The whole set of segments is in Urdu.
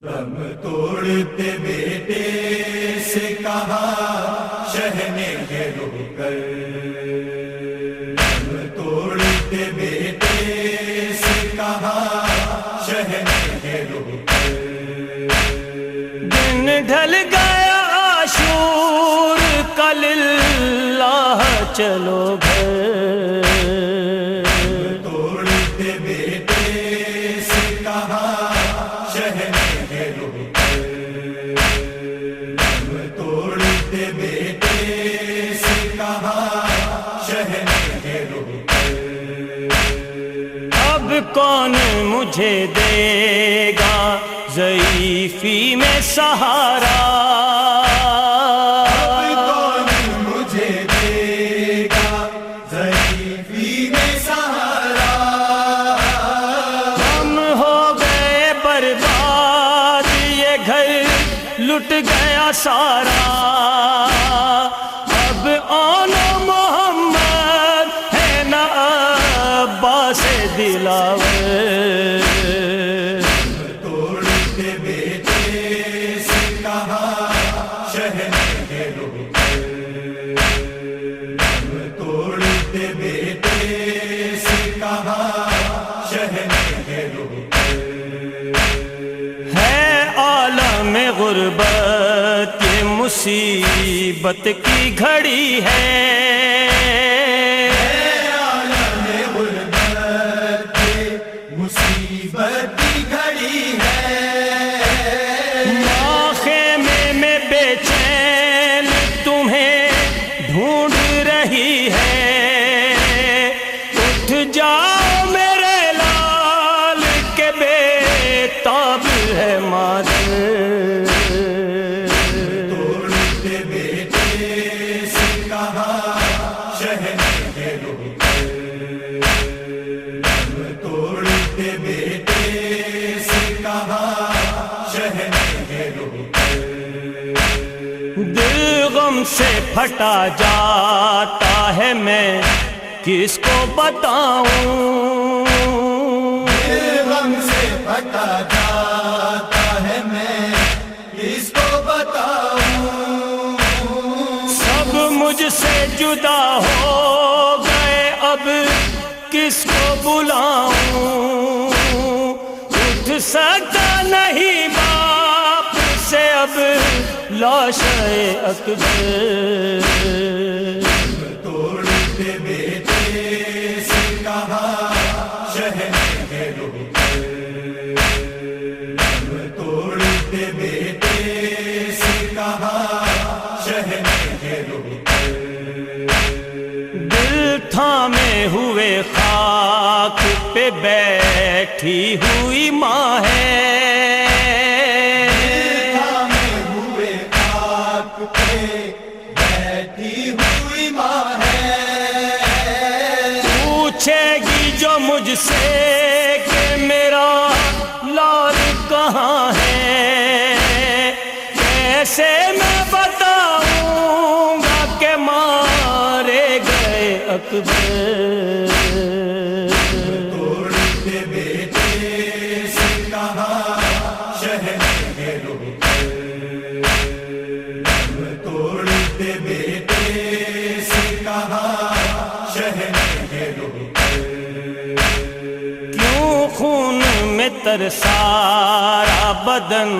دم توڑتے بیٹے سے کہا شہ نے رو کر، دم توڑتے بیٹے سے کہا شہ نے رو کر، دن ڈھل گیا عاشور کا للہ چلو گھر، توڑتے بیٹے سے کہا شہ نے رو کر، دم توڑتے بیٹے سے کہا شہ نے رو کر، اب کون مجھے دے گا ضعیفی میں سہارا، اب کون مجھے دے گا ضعیفی میں سہارا، ہم ہو گئے برباد یہ گھر لٹ گیا سارا، اب آن محمد ہے نا عباس دلاور، توڑتے بیٹے سے کہا شہ نے رو کر، دم توڑتے بیٹے سے کہا شہ نے رو کر، ہے عالم غربت یہ مصیبت کی گھڑی ہے، عالم غربت مصیبت کی گھڑی ہے، ماں خیمے میں بے چین تمہیں ڈھونڈ رہی ہے، اٹھ جاؤ میرے لال کے بے تاب ہے مادر، توڑتے بیٹے سے کہا شہ نے رو کر، دم توڑتے بیٹے سے کہا شہ نے رو کر، دل غم سے پھٹا جاتا ہے میں کس کو بتاؤں، دل غم سے پھٹا جاتا ہے میں کس کو بتاؤں، سب مجھ سے جدا ہو گئے اب کس کو بلاؤں، اٹھ سکتا نہیں باپ سے اب لاش اکبر، توڑتے بیٹے سے کہا شہ نے رو کر، دم توڑتے بیٹے سے کہا شہ نے رو کر، دل تھامے ہوئے خاک پہ بیٹھی ہوئی ماں ہے، تھامے ہوئے خاک پہ بیٹھی ہوئی ماں ہے، پوچھے گی جو مجھ سے کہ میرا لال کہاں ہے، کیسے میں بتاؤں گا کہ مارے گئے اکبر، توڑتے بیٹے سے کہا شہ نے رو کر، دم توڑتے بیٹے سے کہا شہ نے رو کر، کیوں خون میں تر سارا بدن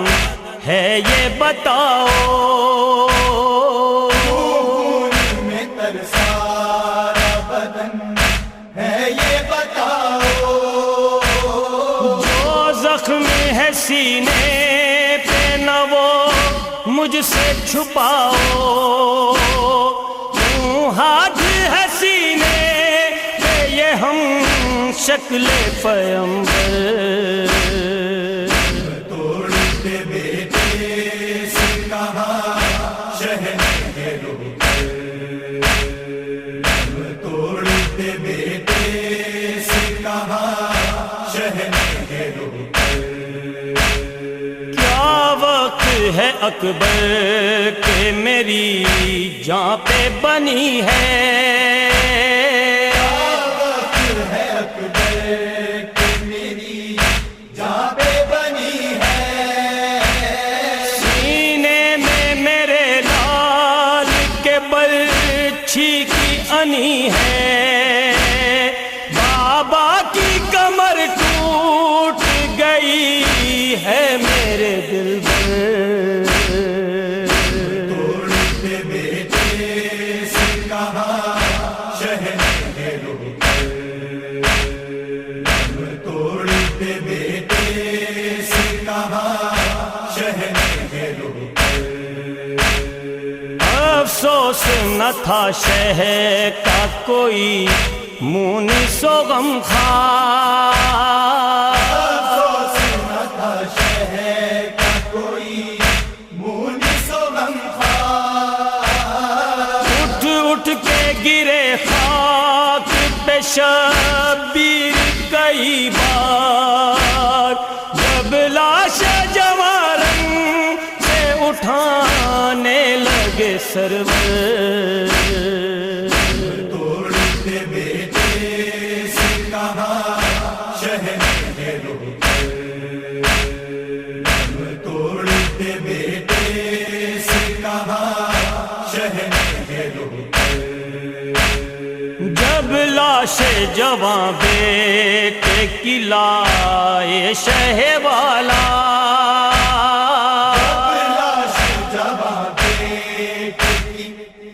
ہے یہ بتاؤ، خون میں تر سارا بدن ہے یہ بتاؤ، جو زخم ہے سینے پہ نہ وہ مجھ سے چھپاؤ، کیوں ہاتھ ہے سینے پہ یہ ہم شکل پیمبر، توڑتے بیٹے سے کہا شہ نے رو کر، دم توڑتے بیٹے سے کہا شہ نے رو کر، کیا وقت ہے اکبر کہ میری جان پہ بنی ہے، اکبر کہ میری جان پہ بنی ہے، اچھی کی انی ہے، بابا کی کمر ٹوٹ گئی ہے میرے دل پر، توڑتے بیٹے سے کہا شہنشاہ رو کر، توڑتے بیٹے سے کہا شہنشاہ رو کر، افسوس نہ تھا شہر کا کوئی مونس و غمخوار، افسوس نہ تھا شہر کا کوئی مونس و غمخوار، اٹھ اٹھ کے گرے خاک پہ شبیر کئی بار، جب لاش جوارن سے اٹھانے لگے سرور، توڑتے بیٹے سے کہا شہنشاہ رو کر، توڑتے بیٹے سے کہا شہنشاہ رو کر، جب لاش جواں بیٹے کی لائے شہ والا، لاش جواں بیٹے کی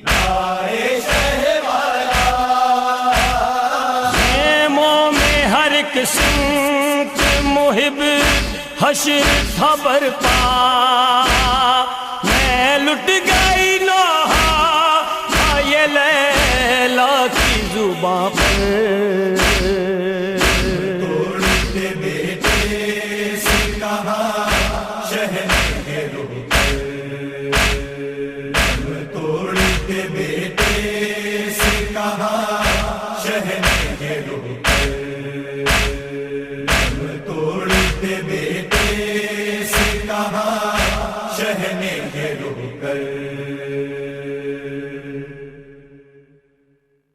لائے شہ والا، خیموں میں ہر ایک سمت محب حشر تھا برپا، میں لٹ گئی نوحہ یہ لیلا کی زباں پر، توڑتے بیٹے سے کہا شہنشاہ رو کر، توڑتے بیٹے سے کہا شہنشاہ رو کر، توڑتے بیٹے سے کہا شہنشاہ رو کر۔